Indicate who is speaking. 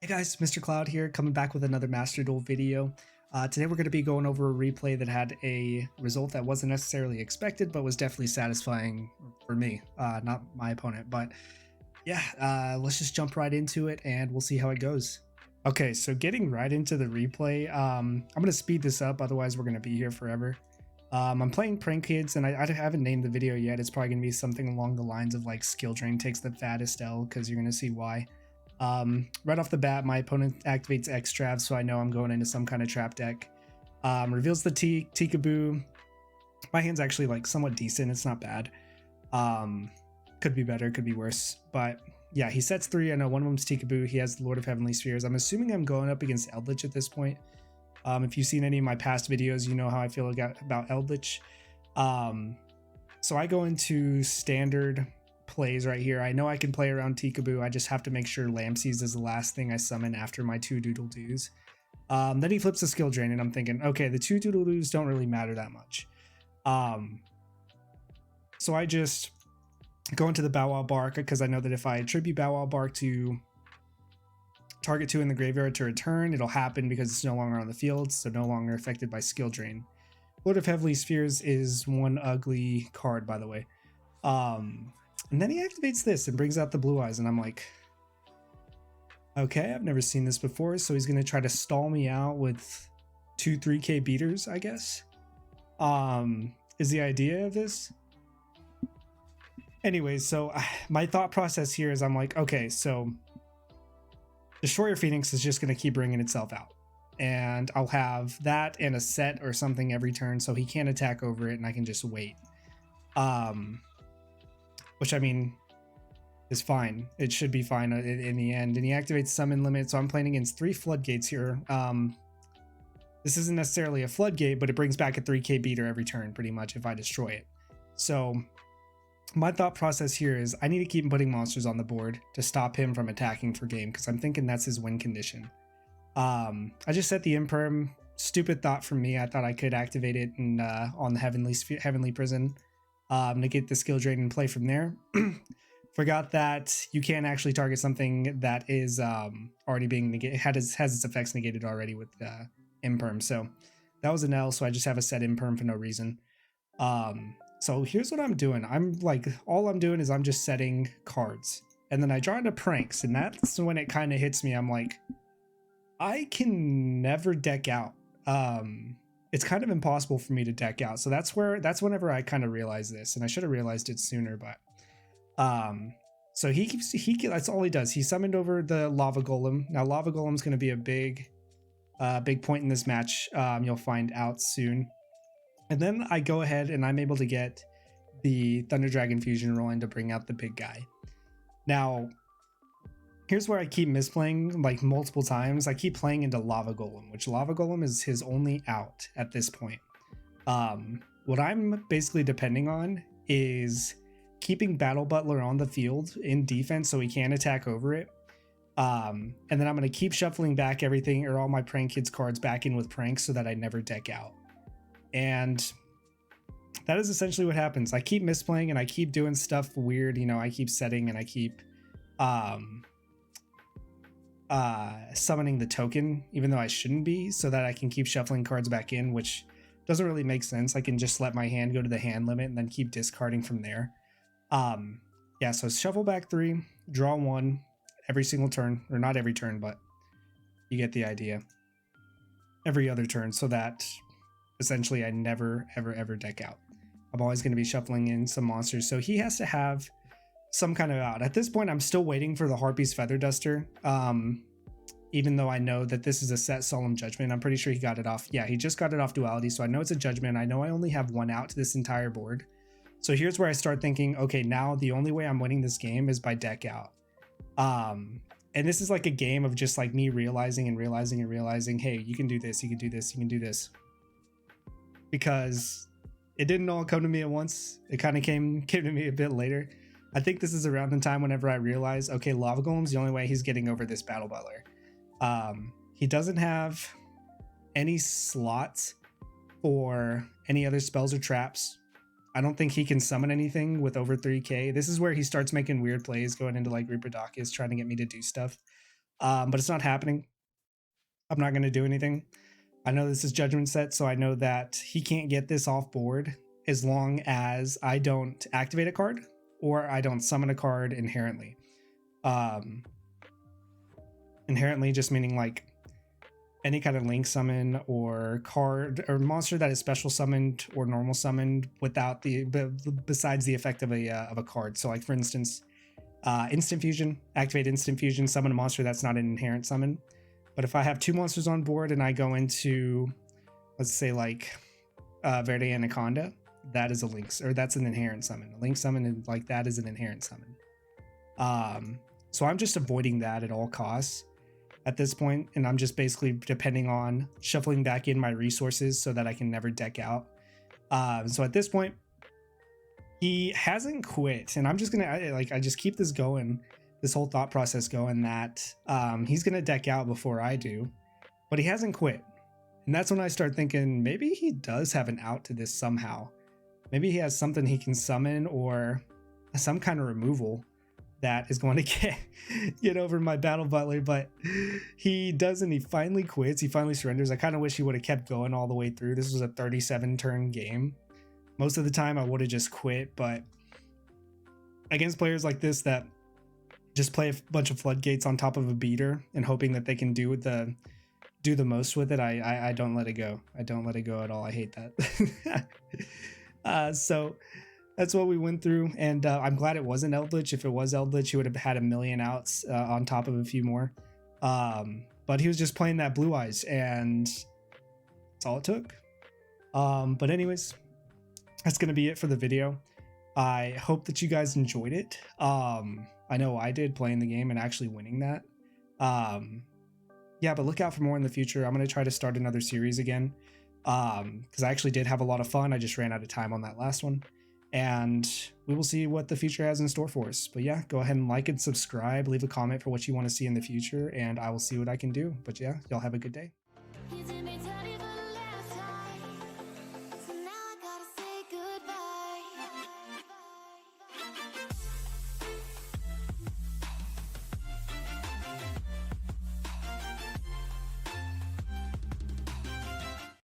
Speaker 1: Hey guys, Mr. Cloud here, coming back with another Master Duel video. Today we're going to be going over a replay that had a result that wasn't necessarily expected, but was definitely satisfying for me, not my opponent. But yeah, let's just jump right into it and we'll see how it goes. Okay, so getting right into the replay, I'm going to speed this up, otherwise we're going to be here forever. I'm playing Prank Kids, and I haven't named the video yet. It's probably going to be something along the lines of like Skill Drain takes the fattest L, because you're going to see why. Right off the bat, my opponent activates X-Trav, so I know I'm going into some kind of trap deck. Reveals the Tikaboo. My hand's actually like somewhat decent. It's not bad. Could be better, could be worse. But yeah, he sets 3. I know one of them's Tikaboo. He has the Lord of Heavenly Spheres. I'm assuming I'm going up against Eldritch at this point. If you've seen any of my past videos, you know how I feel about Eldritch. So I go into standard plays right here. I know I can play around Tikaboo. I just have to make sure Lampsies is the last thing I summon after my 2 Doodle Doos. Then he flips a Skill Drain, and I'm thinking, okay, the 2 Doodle Doos don't really matter that much. So I just go into the Bow Wow Bark, because I know that if I attribute Bow Wow Bark to target 2 in the graveyard to return, it'll happen because it's no longer on the field, so no longer affected by Skill Drain. Lord of Heavenly Spheres is one ugly card, by the way. And then he activates this and brings out the Blue Eyes, and I'm like, okay, I've never seen this before, so he's going to try to stall me out with 2 3k beaters, I guess. Is the idea of this. Anyways, so my thought process here is I'm like, okay, so Destroyer Phoenix is just going to keep bringing itself out, and I'll have that and a set or something every turn, so he can't attack over it, and I can just wait. Which, I mean, is fine. It should be fine in the end. And he activates Summon Limit, so I'm playing against 3 Floodgates here. This isn't necessarily a Floodgate, but it brings back a 3k beater every turn, pretty much, if I destroy it. So my thought process here is I need to keep putting monsters on the board to stop him from attacking for game, because I'm thinking that's his win condition. I just set the Imperm. Stupid thought from me. I thought I could activate it in, on the Heavenly Prison, negate the Skill Drain and play from there. Forgot that you can't actually target something that is already being negated, has its effects negated already with Imperm. So that was an L, so I just have a set Imperm for no reason. So here's what I'm doing. I'm like, all I'm doing is I'm just setting cards. And then I draw into Pranks, and that's when it kind of hits me. I'm like, I can never deck out. It's kind of impossible for me to deck out. So that's whenever I kind of realized this, and I should have realized it sooner, but so that's all he does. He summoned over the Lava Golem. Now Lava Golem's going to be a big point in this match. You'll find out soon. And then I go ahead and I'm able to get the Thunder Dragon Fusion rolling to bring out the big guy. Now, here's where I keep misplaying like multiple times. I keep playing into Lava Golem, which Lava Golem is his only out at this point. What I'm basically depending on is keeping Battle Butler on the field in defense so he can't attack over it. And then I'm going to keep shuffling back everything, or all my Prank Kids cards back in with Pranks, so that I never deck out. And that is essentially what happens. I keep misplaying and I keep doing stuff weird. You know, I keep setting and I keep summoning the token, even though I shouldn't be, so that I can keep shuffling cards back in, which doesn't really make sense. I can just let my hand go to the hand limit and then keep discarding from there. Yeah, so shuffle back 3, draw 1 every single turn, or not every turn, but you get the idea. Every other turn, so that essentially I never ever deck out. I'm always going to be shuffling in some monsters, so he has to have some kind of out. At this point, I'm still waiting for the Harpy's Feather Duster. Even though I know that this is a set Solemn Judgment, I'm pretty sure he got it off. Yeah, he just got it off Duality, so I know it's a Judgment. I know I only have 1 out to this entire board. So here's where I start thinking, okay, now the only way I'm winning this game is by deck out. And this is like a game of just like me realizing, hey, you can do this, you can do this, you can do this. Because it didn't all come to me at once. It kind of came to me a bit later. I think this is around the time whenever I realized, okay, Lava Golem's the only way he's getting over this Battle Butler. He doesn't have any slots for any other spells or traps. I don't think he can summon anything with over 3k. This is where he starts making weird plays, going into like Reaper Docus, trying to get me to do stuff. but it's not happening. I'm not going to do anything. I know this is judgment set, so I know that he can't get this off board as long as I don't activate a card or I don't summon a card inherently. Inherently just meaning like any kind of link summon or card or monster that is special summoned or normal summoned without besides the effect of a card. So like for instance, instant fusion, activate instant fusion, summon a monster that's not an inherent summon. But if I have 2 monsters on board and I go into, let's say like Verde Anaconda, that is a link, or that's an inherent summon. A link summon and like that is an inherent summon. So I'm just avoiding that at all costs at this point, and I'm just basically depending on shuffling back in my resources so that I can never deck out. So at this point, he hasn't quit, and I'm just gonna I just keep this going, this whole thought process going that he's gonna deck out before I do, but he hasn't quit. And that's when I start thinking maybe he does have an out to this somehow. Maybe he has something he can summon or some kind of removal that is going to get over my Battle Butler, but he doesn't. He finally quits. He finally surrenders. I kind of wish he would have kept going all the way through. This was a 37 turn game. Most of the time I would have just quit, but against players like this that just play a bunch of floodgates on top of a beater and hoping that they can do the most with it, I don't let it go. I don't let it go at all. I hate that. So that's what we went through, and I'm glad it wasn't Eldritch. If it was Eldritch, he would have had a million outs on top of a few more. But he was just playing that Blue Eyes, and that's all it took. But anyways, that's going to be it for the video. I hope that you guys enjoyed it. I know I did, playing the game and actually winning that. Yeah, but look out for more in the future. I'm going to try to start another series again, because I actually did have a lot of fun. I just ran out of time on that last one. And we will see what the future has in store for us. But yeah, go ahead and like and subscribe, leave a comment for what you want to see in the future, and I will see what I can do. But yeah, y'all have a good day.